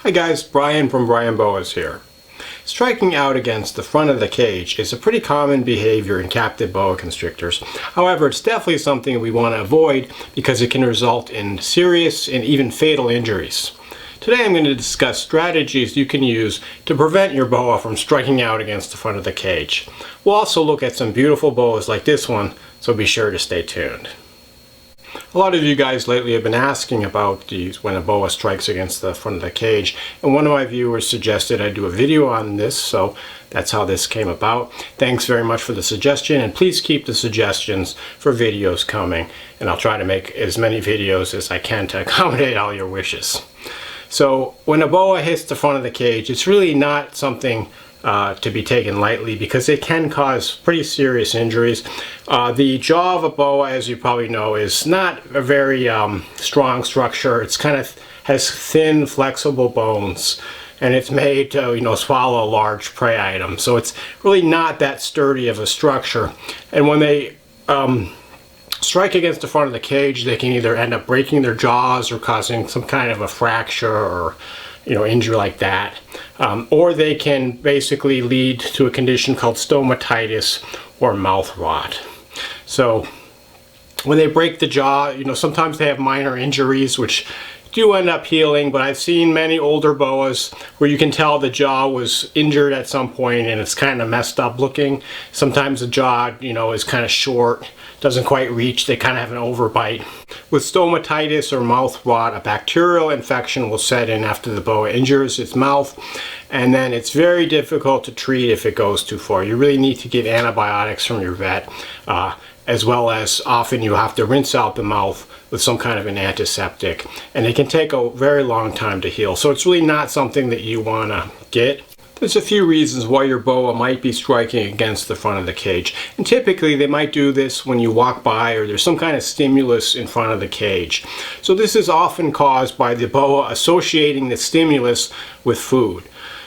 Hi guys, Brian from Brian Boas here. Striking out against the front of the cage is a pretty common behavior in captive boa constrictors. However, it's definitely something we want to avoid because it can result in serious and even fatal injuries. Today I'm going to discuss strategies you can use to prevent your boa from striking out against the front of the cage. We'll also look at some beautiful boas like this one, so be sure to stay tuned. A lot of you guys lately have been asking about these when a boa strikes against the front of the cage, and one of my viewers suggested I do a video on this, so that's how this came about. Thanks very much for the suggestion, and please keep the suggestions for videos coming, and I'll try to make as many videos as I can to accommodate all your wishes. So when a boa hits the front of the cage, it's really not something to be taken lightly because it can cause pretty serious injuries. The jaw of a boa, as you probably know, is not a very strong structure. It's kind of has thin, flexible bones, and it's made to swallow a large prey item. So it's really not that sturdy of a structure. And when they strike against the front of the cage, they can either end up breaking their jaws or causing some kind of a fracture or injury like that. Or they can basically lead to a condition called stomatitis or mouth rot. So when they break the jaw, sometimes they have minor injuries which do end up healing, but I've seen many older boas where you can tell the jaw was injured at some point and it's kind of messed up looking. Sometimes the jaw, is kind of short, doesn't quite reach, they kind of have an overbite. With stomatitis or mouth rot, a bacterial infection will set in after the boa injures its mouth, and then it's very difficult to treat if it goes too far. You really need to get antibiotics from your vet, as well as often you have to rinse out the mouth with some kind of an antiseptic, and it can take a very long time to heal. So it's really not something that you want to get. There's a few reasons why your boa might be striking against the front of the cage, and typically they might do this when you walk by or there's some kind of stimulus in front of the cage. So this is often caused by the boa associating the stimulus with food.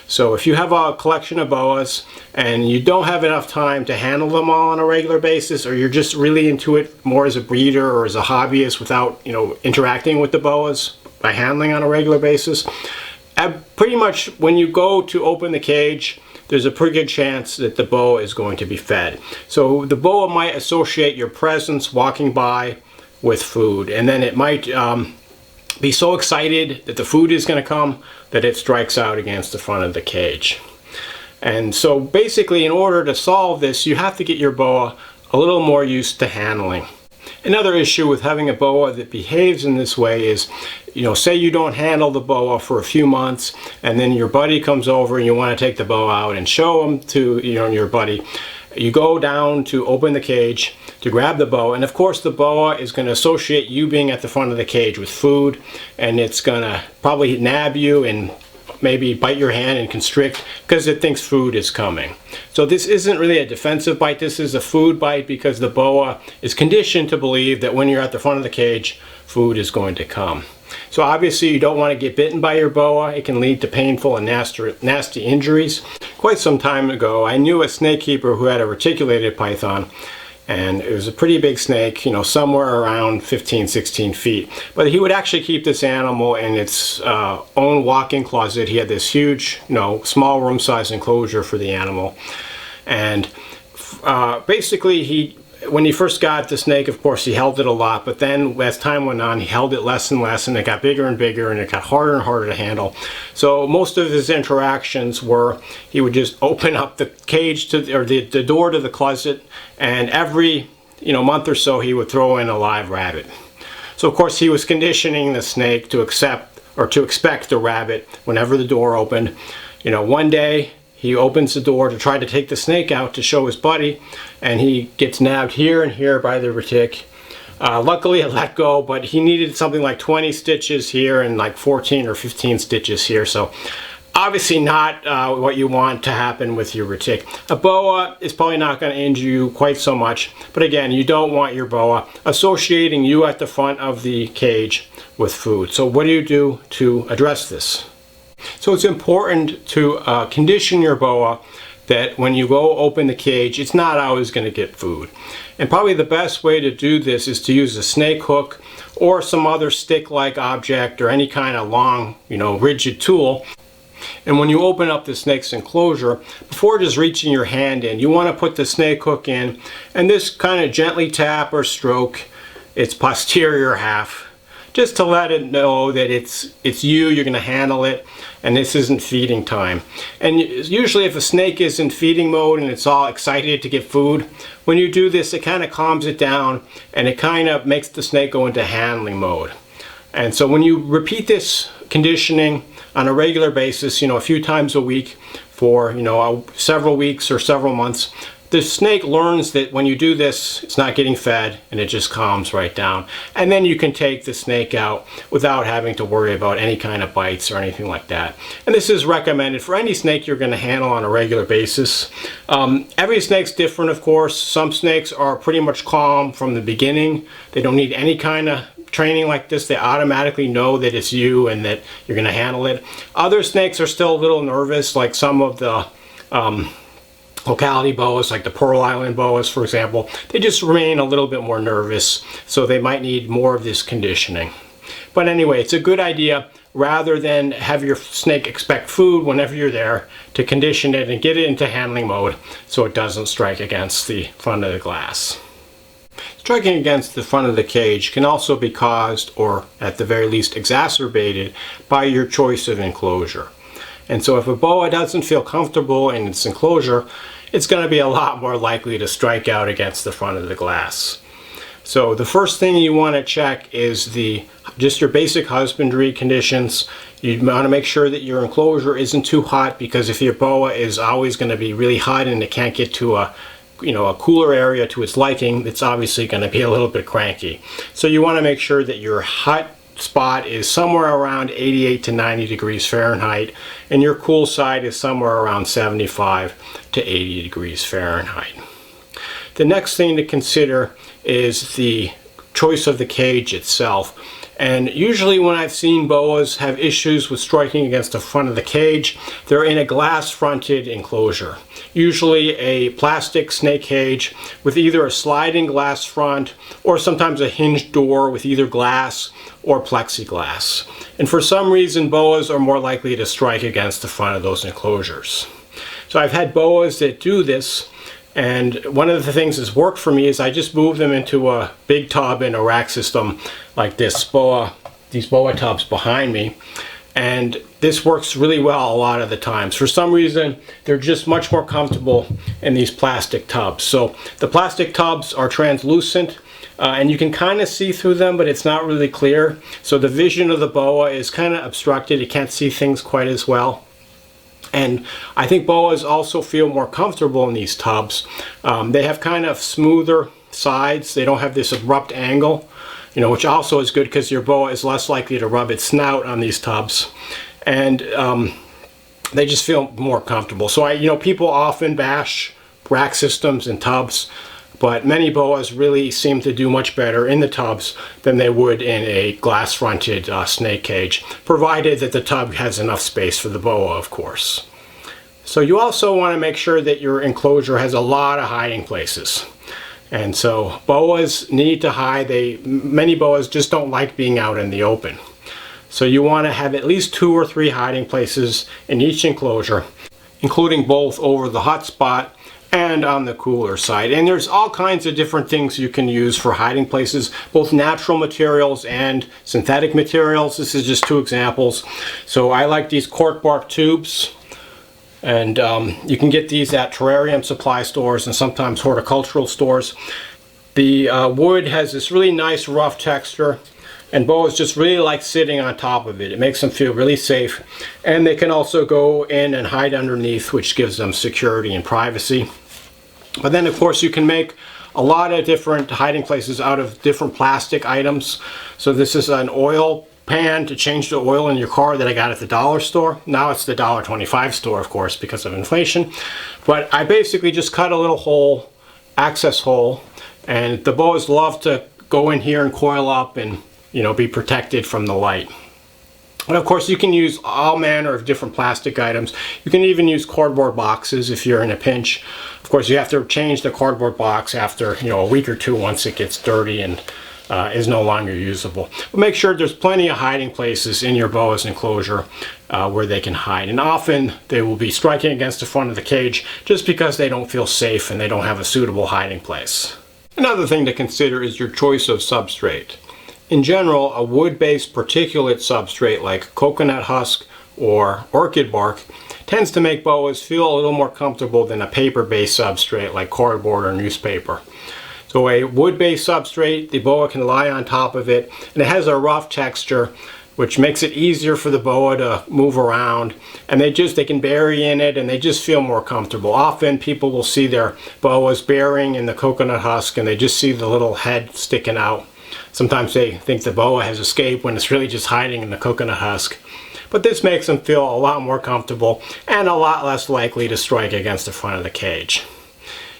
So if you have a collection of boas and you don't have enough time to handle them all on a regular basis, or you're just really into it more as a breeder or as a hobbyist without interacting with the boas by handling on a regular basis, pretty much when you go to open the cage, there's a pretty good chance that the boa is going to be fed. So the boa might associate your presence walking by with food, and then it might be so excited that the food is going to come that it strikes out against the front of the cage. And so basically, in order to solve this, you have to get your boa a little more used to handling. Another issue with having a boa that behaves in this way is, say you don't handle the boa for a few months, and then your buddy comes over and you want to take the boa out and show him to your buddy. You go down to open the cage to grab the boa, and of course the boa is going to associate you being at the front of the cage with food, and it's going to probably nab you and maybe bite your hand and constrict because it thinks food is coming. So this isn't really a defensive bite, this is a food bite because the boa is conditioned to believe that when you're at the front of the cage, food is going to come. So obviously you don't want to get bitten by your boa. It can lead to painful and nasty injuries. Quite some time ago, I knew a snake keeper who had a reticulated python, and it was a pretty big snake, somewhere around 15-16 feet. But he would actually keep this animal in its own walk-in closet. He had this huge, small room-sized enclosure for the animal. And basically, when he first got the snake, of course, he held it a lot. But then as time went on, he held it less and less, and it got bigger and bigger, and it got harder and harder to handle. So most of his interactions were he would just open up the cage or the door to the closet, and every month or so he would throw in a live rabbit. So of course he was conditioning the snake to expect the rabbit whenever the door opened. One day he opens the door to try to take the snake out to show his buddy, and he gets nabbed here and here by the retic. Luckily it let go, but he needed something like 20 stitches here and like 14 or 15 stitches here. So obviously not what you want to happen with your retic. A boa is probably not going to injure you quite so much, but again, you don't want your boa associating you at the front of the cage with food. So what do you do to address this? So it's important to condition your boa that when you go open the cage, it's not always going to get food. And probably the best way to do this is to use a snake hook or some other stick-like object or any kind of long, rigid tool. And when you open up the snake's enclosure, before just reaching your hand in, you want to put the snake hook in and just kind of gently tap or stroke its posterior half, just to let it know that it's you're going to handle it, and this isn't feeding time. And usually if a snake is in feeding mode and it's all excited to get food, when you do this, it kind of calms it down and it kind of makes the snake go into handling mode. And so when you repeat this conditioning on a regular basis, a few times a week for, several weeks or several months, the snake learns that when you do this, it's not getting fed and it just calms right down. And then you can take the snake out without having to worry about any kind of bites or anything like that. And this is recommended for any snake you're going to handle on a regular basis. Every snake's different, of course. Some snakes are pretty much calm from the beginning. They don't need any kind of training like this. They automatically know that it's you and that you're going to handle it. Other snakes are still a little nervous, like some of the locality boas, like the Pearl Island boas, for example. They just remain a little bit more nervous, so they might need more of this conditioning. But anyway, it's a good idea, rather than have your snake expect food whenever you're there, to condition it and get it into handling mode so it doesn't strike against the front of the glass. Striking against the front of the cage can also be caused, or at the very least exacerbated, by your choice of enclosure. And so if a boa doesn't feel comfortable in its enclosure, it's going to be a lot more likely to strike out against the front of the glass. So the first thing you want to check is just your basic husbandry conditions. You want to make sure that your enclosure isn't too hot, because if your boa is always going to be really hot and it can't get to a cooler area to its liking, it's obviously going to be a little bit cranky. So you want to make sure that your hot spot is somewhere around 88 to 90 degrees Fahrenheit, and your cool side is somewhere around 75 to 80 degrees Fahrenheit. The next thing to consider is the choice of the cage itself. And usually when I've seen boas have issues with striking against the front of the cage, they're in a glass-fronted enclosure. Usually a plastic snake cage with either a sliding glass front or sometimes a hinged door with either glass or plexiglass. And for some reason, boas are more likely to strike against the front of those enclosures. So I've had boas that do this, and one of the things that's worked for me is I just move them into a big tub in a rack system like these boa tubs behind me. And this works really well a lot of the times. For some reason, they're just much more comfortable in these plastic tubs. So the plastic tubs are translucent, and you can kind of see through them, but it's not really clear. So the vision of the boa is kind of obstructed. It can't see things quite as well. And I think boas also feel more comfortable in these tubs. They have kind of smoother sides. They don't have this abrupt angle, which also is good because your boa is less likely to rub its snout on these tubs. And they just feel more comfortable. So people often bash rack systems and tubs, but many boas really seem to do much better in the tubs than they would in a glass-fronted snake cage, provided that the tub has enough space for the boa, of course. So you also want to make sure that your enclosure has a lot of hiding places. And so boas need to hide. Many boas just don't like being out in the open. So you want to have at least 2 or 3 hiding places in each enclosure, including both over the hot spot and on the cooler side. And there's all kinds of different things you can use for hiding places, both natural materials and synthetic materials. This is just 2 examples. So I like these cork bark tubes, and you can get these at terrarium supply stores and sometimes horticultural stores. The wood has this really nice rough texture, and boas just really like sitting on top of it. It makes them feel really safe, and they can also go in and hide underneath, which gives them security and privacy. But then of course you can make a lot of different hiding places out of different plastic items. So this is an oil pan to change the oil in your car that I got at the dollar store. Now it's the $1.25 store, of course, because of inflation. But I basically just cut a little hole, access hole, and the boas love to go in here and coil up and be protected from the light. And of course you can use all manner of different plastic items. You can even use cardboard boxes if you're in a pinch. Of course you have to change the cardboard box after a week or 2 once it gets dirty and is no longer usable. But make sure there's plenty of hiding places in your boa's enclosure where they can hide. And often they will be striking against the front of the cage just because they don't feel safe and they don't have a suitable hiding place. Another thing to consider is your choice of substrate. In general, a wood-based particulate substrate like coconut husk or orchid bark tends to make boas feel a little more comfortable than a paper-based substrate like cardboard or newspaper. So a wood-based substrate, the boa can lie on top of it, and it has a rough texture which makes it easier for the boa to move around, and they can bury in it and they just feel more comfortable. Often people will see their boas burying in the coconut husk and they just see the little head sticking out. Sometimes they think the boa has escaped when it's really just hiding in the coconut husk. But this makes them feel a lot more comfortable and a lot less likely to strike against the front of the cage.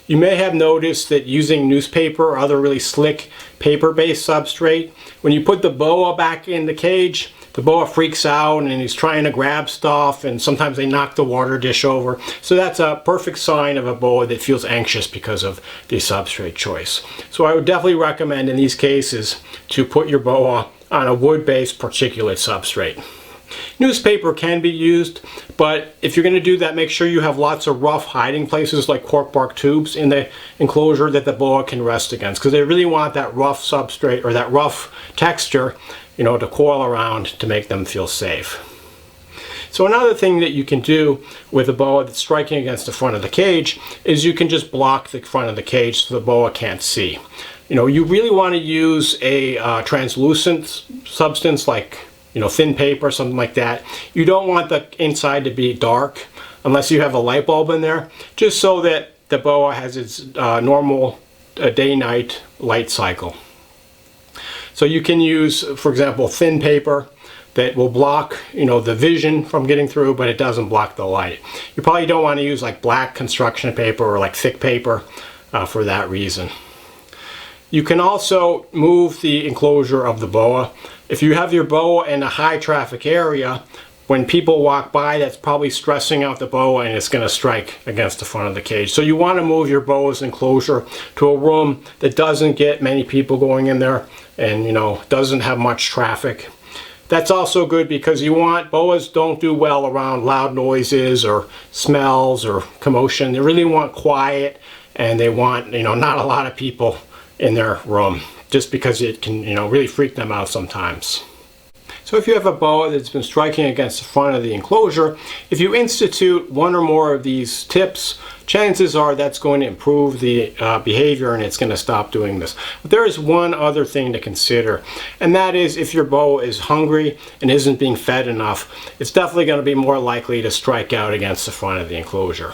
You may have noticed that using newspaper or other really slick paper-based substrate, when you put the boa back in the cage, the boa freaks out and he's trying to grab stuff, and sometimes they knock the water dish over. So that's a perfect sign of a boa that feels anxious because of the substrate choice. So I would definitely recommend in these cases to put your boa on a wood-based particulate substrate. Newspaper can be used, but if you're going to do that, make sure you have lots of rough hiding places like cork bark tubes in the enclosure that the boa can rest against, because they really want that rough substrate or that rough texture, to coil around to make them feel safe. So another thing that you can do with a boa that's striking against the front of the cage is you can just block the front of the cage so the boa can't see. You really want to use a translucent substance like thin paper, something like that. You don't want the inside to be dark unless you have a light bulb in there, just so that the boa has its normal day-night light cycle. So you can use, for example, thin paper that will block the vision from getting through, but it doesn't block the light. You probably don't want to use like black construction paper or like thick paper for that reason. You can also move the enclosure of the boa. If you have your boa in a high traffic area, when people walk by, that's probably stressing out the boa and it's going to strike against the front of the cage. So you want to move your boa's enclosure to a room that doesn't get many people going in there and doesn't have much traffic. That's also good because boas don't do well around loud noises or smells or commotion. They really want quiet, and they want not a lot of people in their room, just because it can really freak them out sometimes. So if you have a boa that's been striking against the front of the enclosure, if you institute one or more of these tips, chances are that's going to improve the behavior and it's going to stop doing this. But there is one other thing to consider, and that is if your boa is hungry and isn't being fed enough, it's definitely going to be more likely to strike out against the front of the enclosure.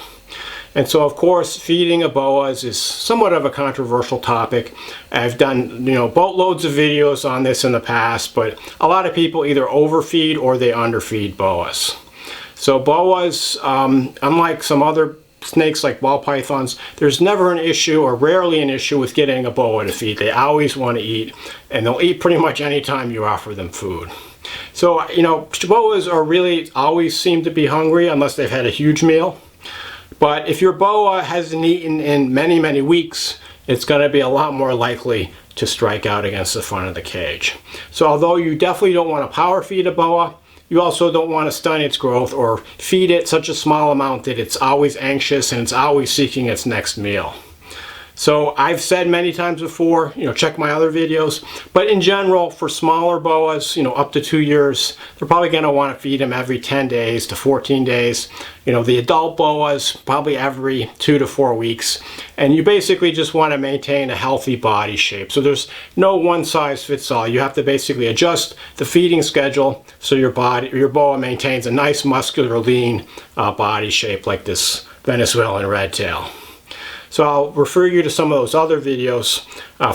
And so, of course, feeding a boas is somewhat of a controversial topic. I've done, boatloads of videos on this in the past, but a lot of people either overfeed or they underfeed boas. So boas, unlike some other snakes like ball pythons, there's never an issue or rarely an issue with getting a boa to feed. They always want to eat, and they'll eat pretty much any time you offer them food. So, boas are really always seem to be hungry unless they've had a huge meal. But if your boa hasn't eaten in many, many weeks, it's going to be a lot more likely to strike out against the front of the cage. So although you definitely don't want to power feed a boa, you also don't want to stunt its growth or feed it such a small amount that it's always anxious and it's always seeking its next meal. So I've said many times before, check my other videos, but in general, for smaller boas, up to 2 years, they're probably going to want to feed them every 10 days to 14 days. The adult boas, probably every 2 to 4 weeks. And you basically just want to maintain a healthy body shape. So there's no one size fits all. You have to basically adjust the feeding schedule so your boa maintains a nice muscular, lean body shape like this Venezuelan red tail. So I'll refer you to some of those other videos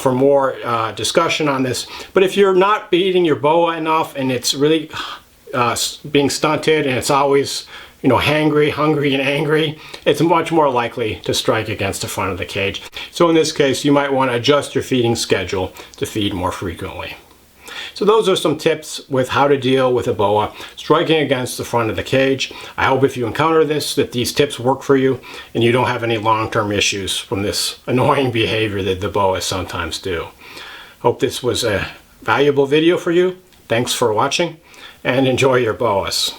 for more discussion on this. But if you're not feeding your boa enough and it's really being stunted and it's always hungry and angry, it's much more likely to strike against the front of the cage. So in this case, you might want to adjust your feeding schedule to feed more frequently. So those are some tips with how to deal with a boa striking against the front of the cage. I hope if you encounter this, that these tips work for you and you don't have any long-term issues from this annoying behavior that the boas sometimes do. Hope this was a valuable video for you. Thanks for watching, and enjoy your boas.